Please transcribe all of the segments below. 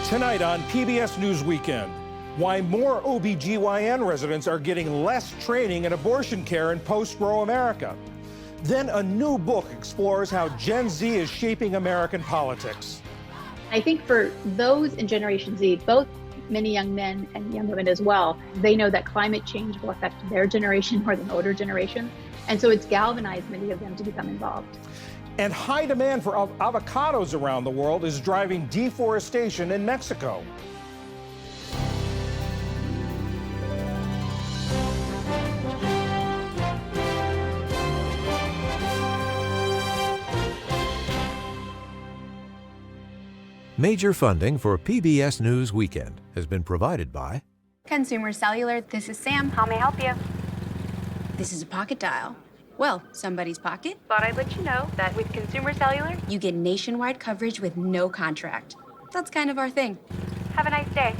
Tonight on PBS News Weekend, why more OBGYN residents are getting less training in abortion care in post-Roe America. Then a new book explores how Gen Z is shaping American politics. I think for those in Generation Z, both many young men and young women as well, they know that climate change will affect their generation more than older generations. And so it's galvanized many of them to become involved. And high demand for avocados around the world is driving deforestation in Mexico. Major funding for PBS News Weekend has been provided by Consumer Cellular. This is Sam. How may I help you? This is a pocket dial. Well, somebody's pocket. Thought I'd let you know that with Consumer Cellular, You get nationwide coverage with no contract. That's kind of our thing. have a nice day.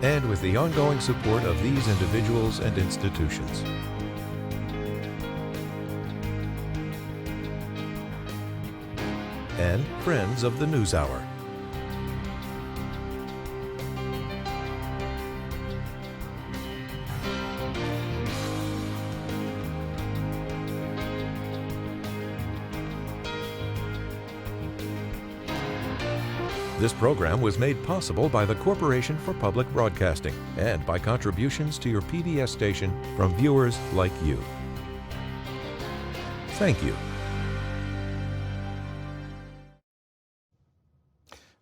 and with the ongoing support of these individuals and institutions. And friends of the NewsHour. This program was made possible by the Corporation for Public Broadcasting and by contributions to your PBS station from viewers like you. Thank you.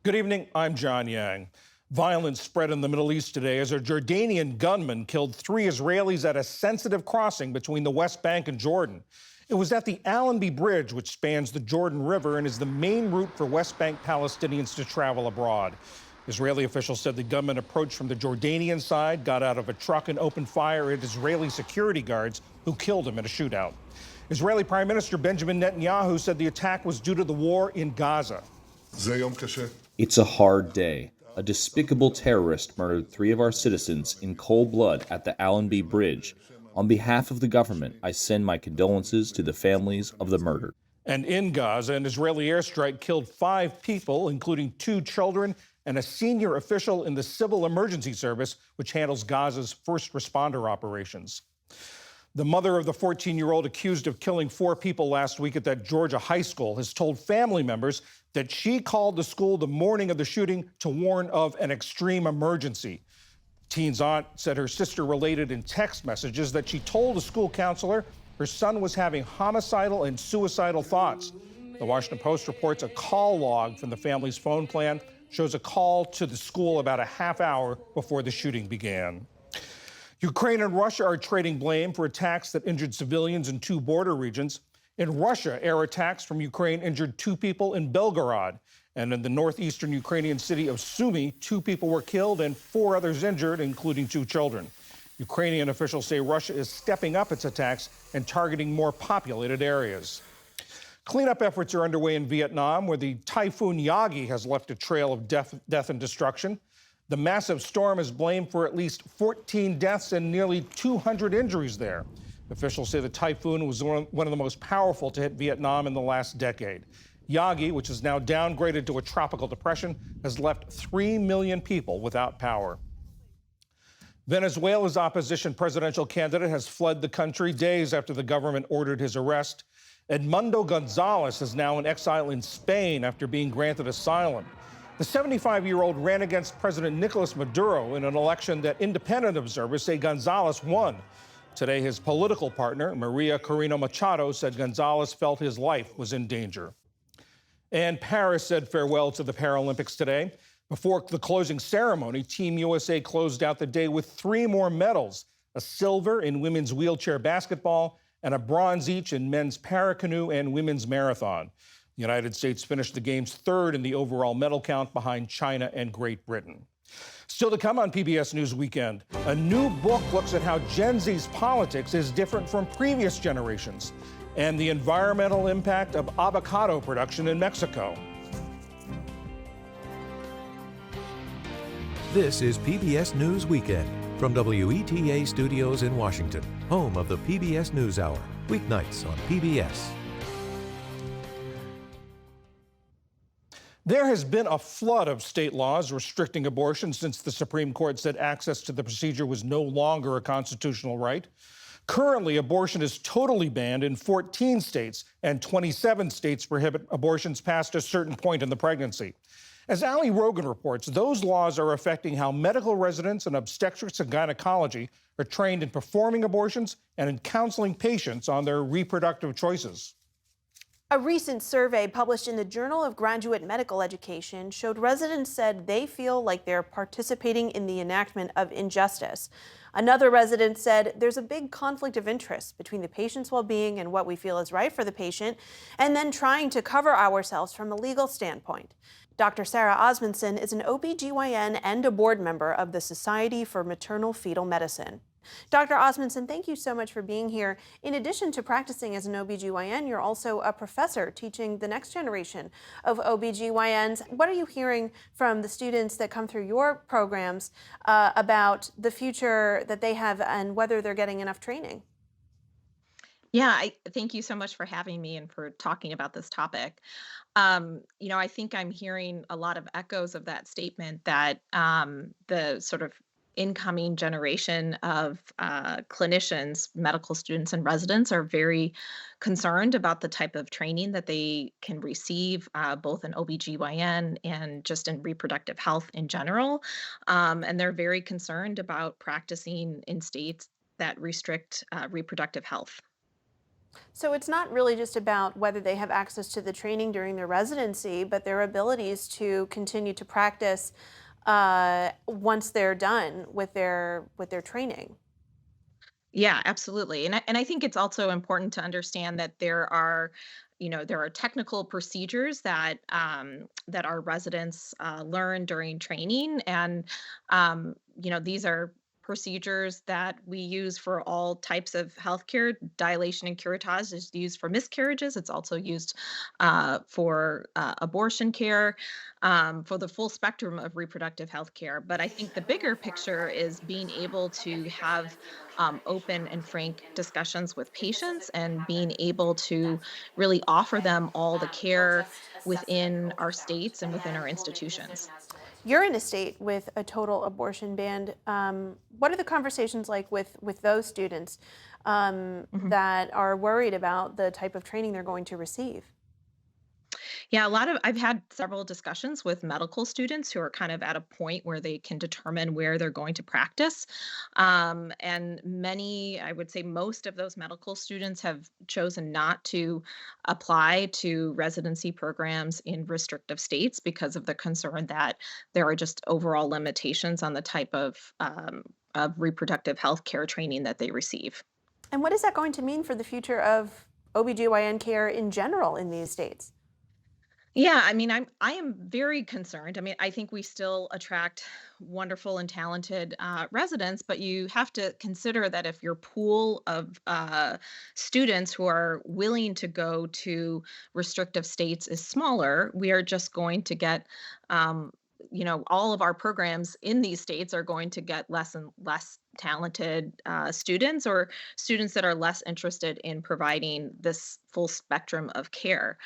Good evening, I'm John Yang. Violence spread in the Middle East today as a Jordanian gunman killed 3 Israelis at a sensitive crossing between the West Bank and Jordan. It was at the Allenby Bridge, which spans the Jordan River and is the main route for West Bank Palestinians to travel abroad. Israeli officials said the gunman approached from the Jordanian side, got out of a truck and opened fire at Israeli security guards who killed him in a shootout. Israeli Prime Minister Benjamin Netanyahu said the attack was due to the war in Gaza. It's a hard day. A despicable terrorist murdered 3 of our citizens in cold blood at the Allenby Bridge. On behalf of the government, I send my condolences to the families of the murdered. And in Gaza, an Israeli airstrike killed 5 people, including 2 children and a senior official in the Civil Emergency Service, which handles Gaza's first responder operations. The mother of the 14-year-old accused of killing 4 people last week at that Georgia high school has told family members that she called the school the morning of the shooting to warn of an extreme emergency. Teen's aunt said her sister related in text messages that she told a school counselor her son was having homicidal and suicidal thoughts. The Washington Post reports a call log from the family's phone plan shows a call to the school about a half hour before the shooting began. Ukraine and Russia are trading blame for attacks that injured civilians in 2 border regions. In Russia, air attacks from Ukraine injured 2 people in Belgorod. And in the northeastern Ukrainian city of Sumy, 2 people were killed and 4 others injured, including 2 children. Ukrainian officials say Russia is stepping up its attacks and targeting more populated areas. Cleanup efforts are underway in Vietnam, where the Typhoon Yagi has left a trail of death and destruction. The massive storm is blamed for at least 14 deaths and nearly 200 injuries there. Officials say the typhoon was one of the most powerful to hit Vietnam in the last decade. Yagi, which is now downgraded to a tropical depression, has left 3 million people without power. Venezuela's opposition presidential candidate has fled the country days after the government ordered his arrest. Edmundo Gonzalez is now in exile in Spain after being granted asylum. The 75-year-old ran against President Nicolas Maduro in an election that independent observers say Gonzalez won. Today, his political partner, Maria Corina Machado, said Gonzalez felt his life was in danger. And Paris said farewell to the Paralympics today. Before the closing ceremony, Team USA closed out the day with 3 more medals, a silver in women's wheelchair basketball and a bronze each in men's paracanoe and women's marathon. The United States finished the games 3rd in the overall medal count behind China and Great Britain. Still to come on PBS News Weekend, a new book looks at how Gen Z's politics is different from previous generations, and the environmental impact of avocado production in Mexico. This is PBS News Weekend from WETA Studios in Washington, home of the PBS NewsHour, weeknights on PBS. There has been a flood of state laws restricting abortion since the Supreme Court said access to the procedure was no longer a constitutional right. Currently, abortion is totally banned in 14 states, and 27 states prohibit abortions past a certain point in the pregnancy. As Ali Rogan reports, those laws are affecting how medical residents in obstetrics and gynecology are trained in performing abortions and in counseling patients on their reproductive choices. A recent survey published in the Journal of Graduate Medical Education showed residents said they feel like they're participating in the enactment of injustice. Another resident said there's a big conflict of interest between the patient's well-being and what we feel is right for the patient, and then trying to cover ourselves from a legal standpoint. Dr. Sarah Osmundson is an OBGYN and a board member of the Society for Maternal Fetal Medicine. Dr. Osmundson, thank you so much for being here. In addition to practicing as an OBGYN, you're also a professor teaching the next generation of OBGYNs. What are you hearing from the students that come through your programs about the future that they have and whether they're getting enough training? Yeah, I thank you so much for having me and for talking about this topic. I think I'm hearing a lot of echoes of that statement that the sort of incoming generation of clinicians, medical students, and residents are very concerned about the type of training that they can receive, both in OBGYN and just in reproductive health in general. And they're very concerned about practicing in states that restrict reproductive health. So it's not really just about whether they have access to the training during their residency, but their abilities to continue to practice once they're done with their training. Yeah, absolutely. And I think it's also important to understand that there are technical procedures that that our residents learn during training, and these are procedures that we use for all types of healthcare. Dilation and curettage is used for miscarriages. It's also used for abortion care, for the full spectrum of reproductive health care. But I think the bigger picture is being able to have open and frank discussions with patients and being able to really offer them all the care within our states and within our institutions. You're in a state with a total abortion ban. What are the conversations like with those students that are worried about the type of training they're going to receive? Yeah, I've had several discussions with medical students who are kind of at a point where they can determine where they're going to practice. And many, I would say most of those medical students have chosen not to apply to residency programs in restrictive states because of the concern that there are just overall limitations on the type of reproductive health care training that they receive. And what is that going to mean for the future of OBGYN care in general in these states? Yeah, I mean, I am very concerned. I mean, I think we still attract wonderful and talented residents, but you have to consider that if your pool of students who are willing to go to restrictive states is smaller, we are just going to get all of our programs in these states are going to get less and less talented students, or students that are less interested in providing this full spectrum of care.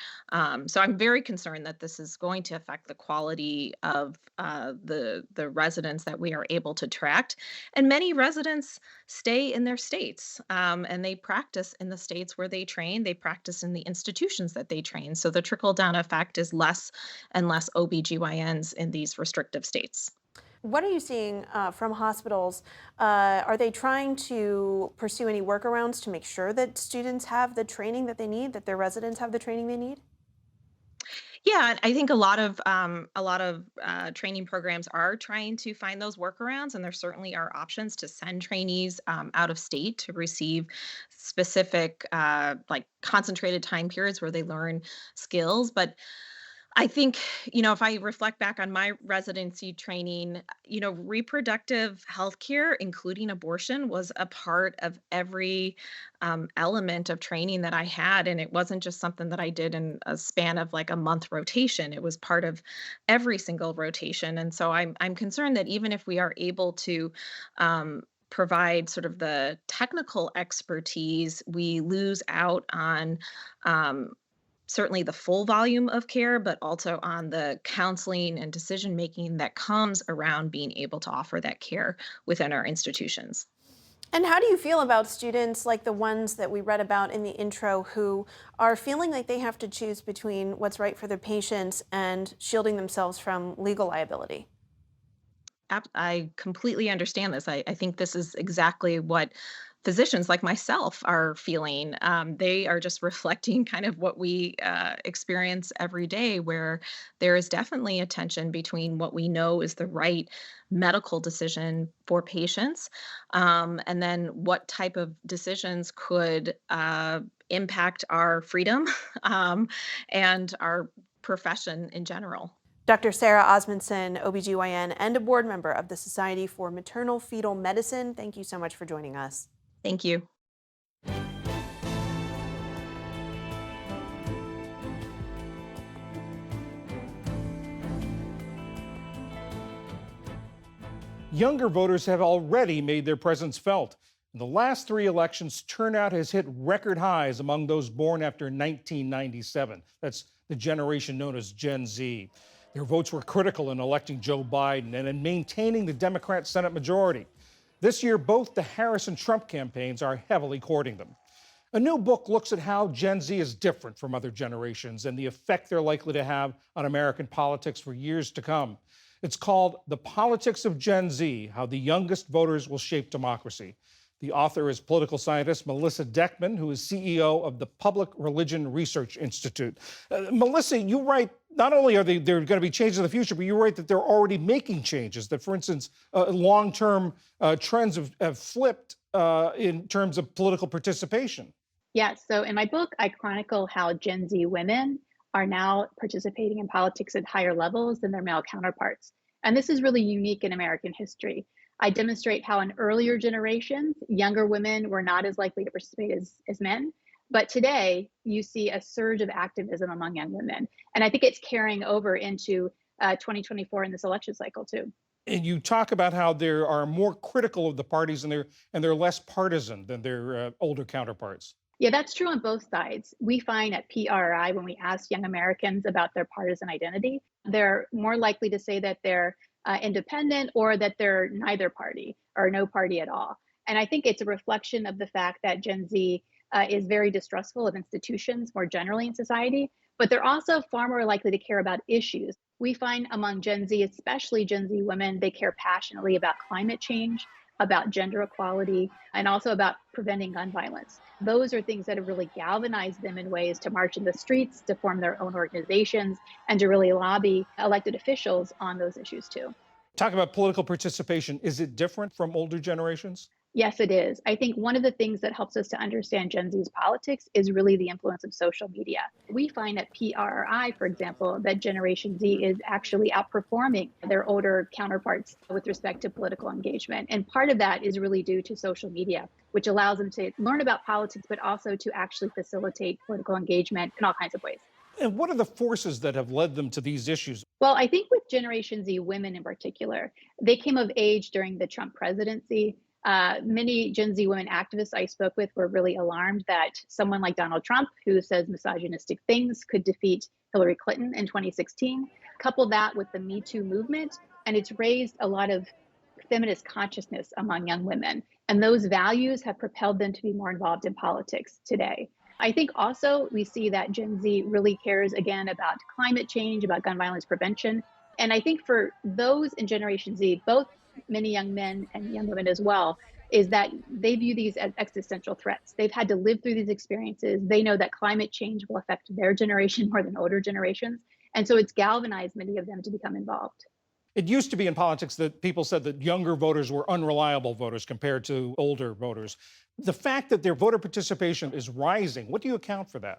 So I'm very concerned that this is going to affect the quality of the residents that we are able to attract. And many residents stay in their states, and they practice in the states where they train. They practice in the institutions that they train. So the trickle down effect is less and less OBGYNs in these restrictive states. What are you seeing from hospitals? Are they trying to pursue any workarounds to make sure that students have the training that they need, that their residents have the training they need? Yeah, I think a lot of training programs are trying to find those workarounds, and there certainly are options to send trainees out of state to receive specific, like concentrated time periods where they learn skills. But I think, if I reflect back on my residency training, reproductive health care, including abortion, was a part of every element of training that I had. And it wasn't just something that I did in a span of like a month rotation. It was part of every single rotation. And so I'm concerned that even if we are able to provide sort of the technical expertise, we lose out on certainly the full volume of care, but also on the counseling and decision making that comes around being able to offer that care within our institutions. And how do you feel about students like the ones that we read about in the intro who are feeling like they have to choose between what's right for their patients and shielding themselves from legal liability? I completely understand this. I think this is exactly what physicians like myself are feeling. They are just reflecting kind of what we experience every day, where there is definitely a tension between what we know is the right medical decision for patients, and then what type of decisions could impact our freedom and our profession in general. Dr. Sarah Osmundson, OBGYN and a board member of the Society for Maternal Fetal Medicine, thank you so much for joining us. Thank you. Younger voters have already made their presence felt. In the last three elections, turnout has hit record highs among those born after 1997. That's the generation known as Gen Z. Their votes were critical in electing Joe Biden and in maintaining the Democrat Senate majority. This year, both the Harris and Trump campaigns are heavily courting them. A new book looks at how Gen Z is different from other generations and the effect they're likely to have on American politics for years to come. It's called The Politics of Gen Z: How the Youngest Voters Will Shape Democracy. The author is political scientist Melissa Deckman, who is CEO of the Public Religion Research Institute. Melissa, you write, not only are there going to be changes in the future, but you write that they're already making changes, that, for instance, long-term trends have flipped in terms of political participation. Yeah, so in my book, I chronicle how Gen Z women are now participating in politics at higher levels than their male counterparts. And this is really unique in American history. I demonstrate how in earlier generations, younger women were not as likely to participate as men. But today, you see a surge of activism among young women. And I think it's carrying over into 2024 in this election cycle, too. And you talk about how they are more critical of the parties and they're less partisan than their older counterparts. Yeah, that's true on both sides. We find at PRI, when we ask young Americans about their partisan identity, they're more likely to say that they're independent or that they're neither party or no party at all. And I think it's a reflection of the fact that Gen Z is very distrustful of institutions more generally in society, but they're also far more likely to care about issues. We find among Gen Z, especially Gen Z women, they care passionately about climate change, about gender equality, and also about preventing gun violence. Those are things that have really galvanized them in ways to march in the streets, to form their own organizations, and to really lobby elected officials on those issues too. Talk about political participation. Is it different from older generations? Yes, it is. I think one of the things that helps us to understand Gen Z's politics is really the influence of social media. We find at PRI, for example, that Generation Z is actually outperforming their older counterparts with respect to political engagement. And part of that is really due to social media, which allows them to learn about politics, but also to actually facilitate political engagement in all kinds of ways. And what are the forces that have led them to these issues? Well, I think with Generation Z women in particular, they came of age during the Trump presidency. Many Gen Z women activists I spoke with were really alarmed that someone like Donald Trump, who says misogynistic things, could defeat Hillary Clinton in 2016. Couple that with the Me Too movement, and it's raised a lot of feminist consciousness among young women. And those values have propelled them to be more involved in politics today. I think also we see that Gen Z really cares again about climate change, about gun violence prevention. And I think for those in Generation Z, both many young men and young women as well, is that they view these as existential threats. They've had to live through these experiences. They know that climate change will affect their generation more than older generations. And so it's galvanized many of them to become involved. It used to be in politics that people said that younger voters were unreliable voters compared to older voters. The fact that their voter participation is rising, what do you account for that?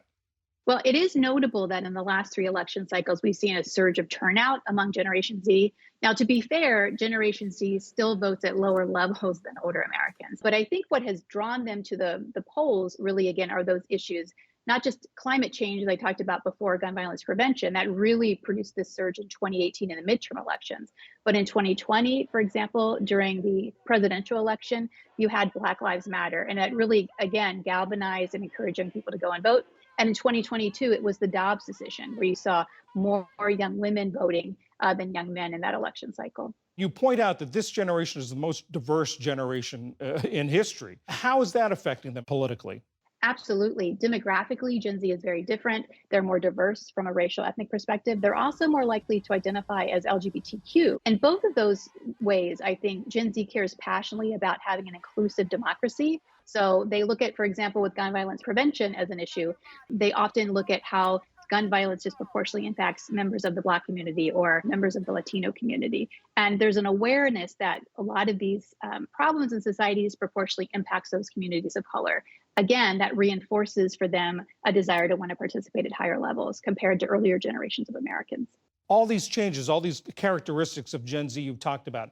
Well, it is notable that in the last three election cycles, we've seen a surge of turnout among Generation Z. Now, to be fair, Generation Z still votes at lower levels than older Americans. But I think what has drawn them to the polls really, again, are those issues, not just climate change, as I talked about before, gun violence prevention, that really produced this surge in 2018 in the midterm elections. But in 2020, for example, during the presidential election, you had Black Lives Matter. And that really, again, galvanized and encouraged young people to go and vote. And in 2022, it was the Dobbs decision where you saw more young women voting than young men in that election cycle. You point out that this generation is the most diverse generation in history. How is that affecting them politically? Absolutely. Demographically, Gen Z is very different. They're more diverse from a racial ethnic perspective. They're also more likely to identify as LGBTQ. In both of those ways, I think Gen Z cares passionately about having an inclusive democracy. So they look at, for example, with gun violence prevention as an issue, they often look at how gun violence disproportionately impacts members of the Black community or members of the Latino community. And there's an awareness that a lot of these problems in society disproportionately impacts those communities of color. Again, that reinforces for them a desire to want to participate at higher levels compared to earlier generations of Americans. All these changes, all these characteristics of Gen Z you've talked about,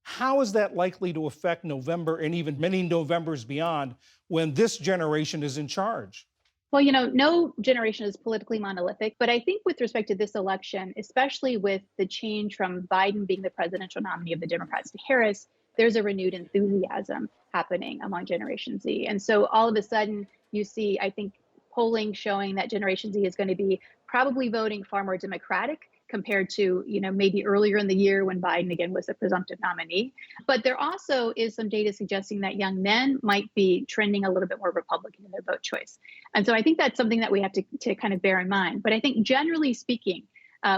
how is that likely to affect November and even many Novembers beyond when this generation is in charge? Well, no generation is politically monolithic, but I think with respect to this election, especially with the change from Biden being the presidential nominee of the Democrats to Harris, there's a renewed enthusiasm happening among Generation Z. And so all of a sudden you see, I think, polling showing that Generation Z is going to be probably voting far more Democratic compared to, maybe earlier in the year when Biden again was the presumptive nominee. But there also is some data suggesting that young men might be trending a little bit more Republican in their vote choice. And so I think that's something that we have to kind of bear in mind. But I think generally speaking,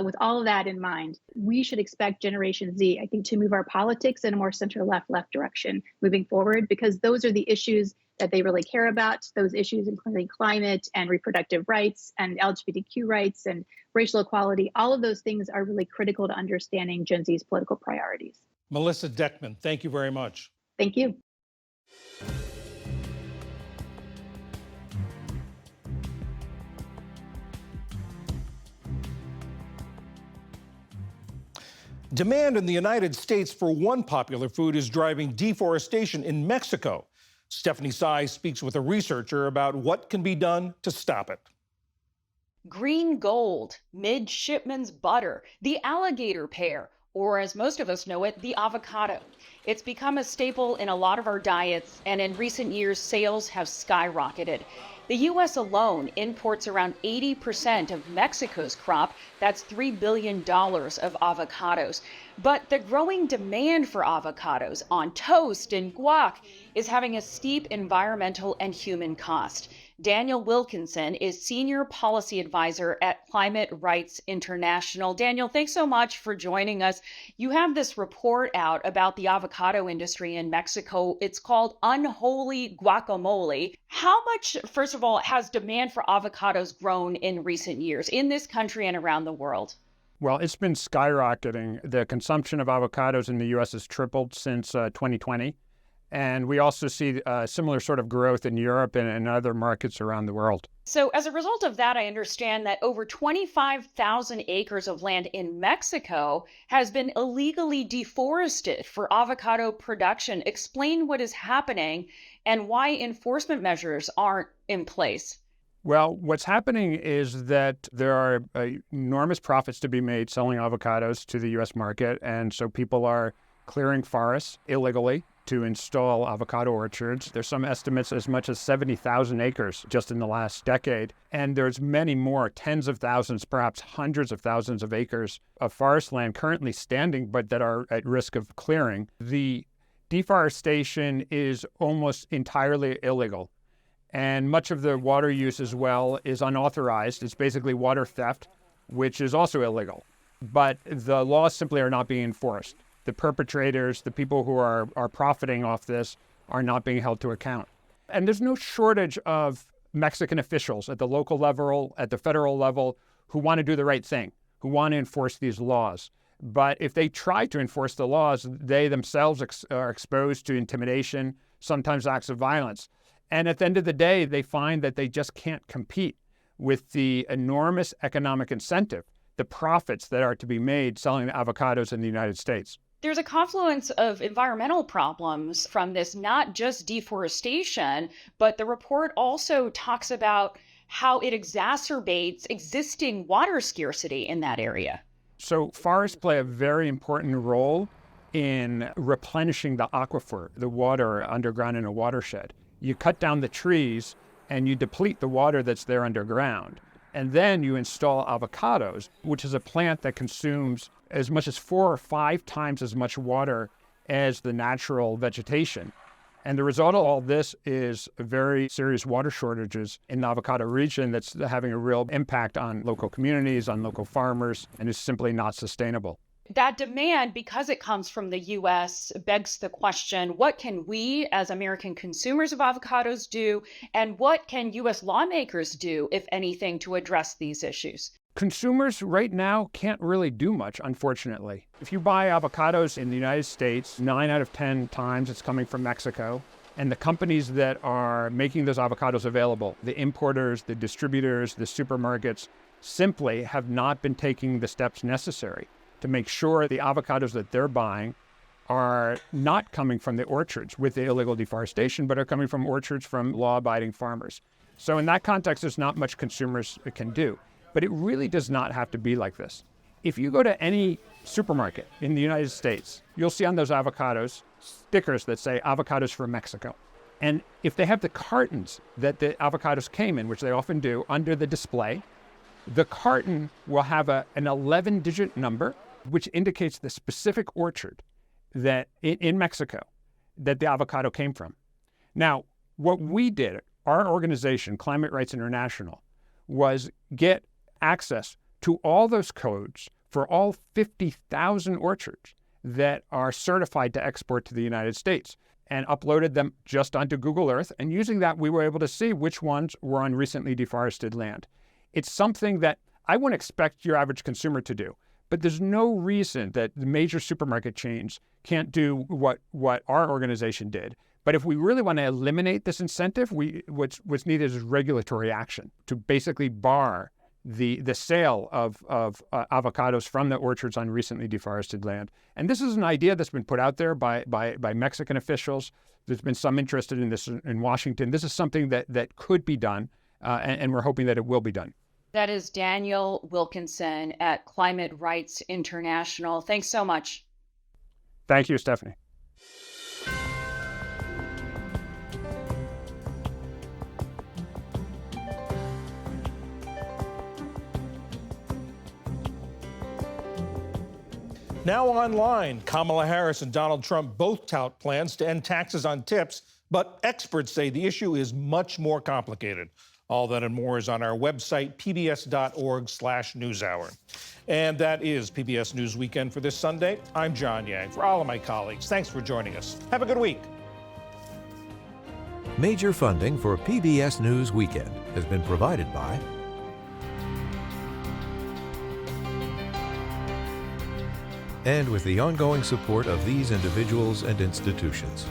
with all of that in mind, we should expect Generation Z, I think, to move our politics in a more center-left direction moving forward, because those are the issues that they really care about, those issues including climate and reproductive rights and LGBTQ rights and racial equality. All of those things are really critical to understanding Gen Z's political priorities. Melissa Deckman, thank you very much. Thank you. Demand in the United States for one popular food is driving deforestation in Mexico. Stephanie Sy speaks with a researcher about what can be done to stop it. Green gold, midshipman's butter, the alligator pear, or as most of us know it, the avocado. It's become a staple in a lot of our diets, and in recent years, sales have skyrocketed. The U.S. alone imports around 80% of Mexico's crop. That's $3 billion of avocados. But the growing demand for avocados on toast and guac is having a steep environmental and human cost. Daniel Wilkinson is Senior Policy Advisor at Climate Rights International. Daniel, thanks so much for joining us. You have this report out about the avocado industry in Mexico. It's called Unholy Guacamole. How much, first of all, has demand for avocados grown in recent years in this country and around the world? Well, it's been skyrocketing. The consumption of avocados in the U.S. has tripled since 2020. And we also see a similar sort of growth in Europe and other markets around the world. So as a result of that, I understand that over 25,000 acres of land in Mexico has been illegally deforested for avocado production. Explain what is happening and why enforcement measures aren't in place. Well, what's happening is that there are enormous profits to be made selling avocados to the U.S. market. And so people are clearing forests illegally to install avocado orchards. There's some estimates as much as 70,000 acres just in the last decade. And there's many more, tens of thousands, perhaps hundreds of thousands of acres of forest land currently standing, but that are at risk of clearing. The deforestation is almost entirely illegal. And much of the water use as well is unauthorized. It's basically water theft, which is also illegal. But the laws simply are not being enforced. The perpetrators, the people who are profiting off this, are not being held to account. And there's no shortage of Mexican officials at the local level, at the federal level, who want to do the right thing, who want to enforce these laws. But if they try to enforce the laws, they themselves are exposed to intimidation, sometimes acts of violence. And at the end of the day, they find that they just can't compete with the enormous economic incentive, the profits that are to be made selling avocados in the United States. There's a confluence of environmental problems from this, not just deforestation, but the report also talks about how it exacerbates existing water scarcity in that area. So forests play a very important role in replenishing the aquifer, the water underground in a watershed. You cut down the trees and you deplete the water that's there underground. And then you install avocados, which is a plant that consumes as much as 4 or 5 times as much water as the natural vegetation. And the result of all this is very serious water shortages in the avocado region that's having a real impact on local communities, on local farmers, and is simply not sustainable. That demand, because it comes from the U.S., begs the question, what can we as American consumers of avocados do, and what can U.S. lawmakers do, if anything, to address these issues? Consumers right now can't really do much, unfortunately. If you buy avocados in the United States, 9 out of 10 times it's coming from Mexico. And the companies that are making those avocados available, the importers, the distributors, the supermarkets, simply have not been taking the steps necessary to make sure the avocados that they're buying are not coming from the orchards with the illegal deforestation, but are coming from orchards from law-abiding farmers. So in that context, there's not much consumers can do. But it really does not have to be like this. If you go to any supermarket in the United States, you'll see on those avocados stickers that say avocados from Mexico. And if they have the cartons that the avocados came in, which they often do, under the display, the carton will have an 11-digit number, which indicates the specific orchard that in Mexico that the avocado came from. Now, what we did, our organization, Climate Rights International, was get access to all those codes for all 50,000 orchards that are certified to export to the United States, and uploaded them just onto Google Earth. And using that, we were able to see which ones were on recently deforested land. It's something that I wouldn't expect your average consumer to do, but there's no reason that the major supermarket chains can't do what our organization did. But if we really want to eliminate this incentive, what's needed is regulatory action to basically bar the sale of avocados from the orchards on recently deforested land. And this is an idea that's been put out there by Mexican officials. There's been some interest in this in Washington. This is something that could be done, and we're hoping that it will be done. That is Daniel Wilkinson at Climate Rights International. Thanks so much. Thank you, Stephanie. Now online, Kamala Harris and Donald Trump both tout plans to end taxes on tips, but experts say the issue is much more complicated. All that and more is on our website, pbs.org/newshour. And that is PBS News Weekend for this Sunday. I'm John Yang. For all of my colleagues, thanks for joining us. Have a good week. Major funding for PBS News Weekend has been provided by and with the ongoing support of these individuals and institutions.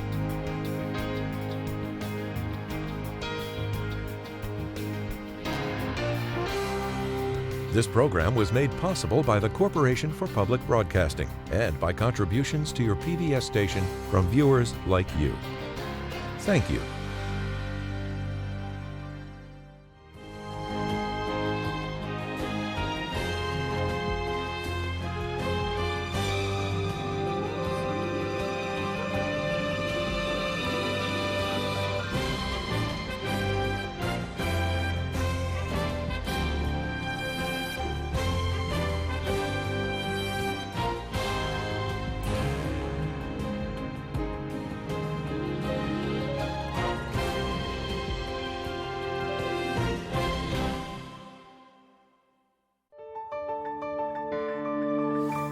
This program was made possible by the Corporation for Public Broadcasting and by contributions to your PBS station from viewers like you. Thank you.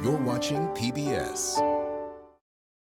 You're watching PBS.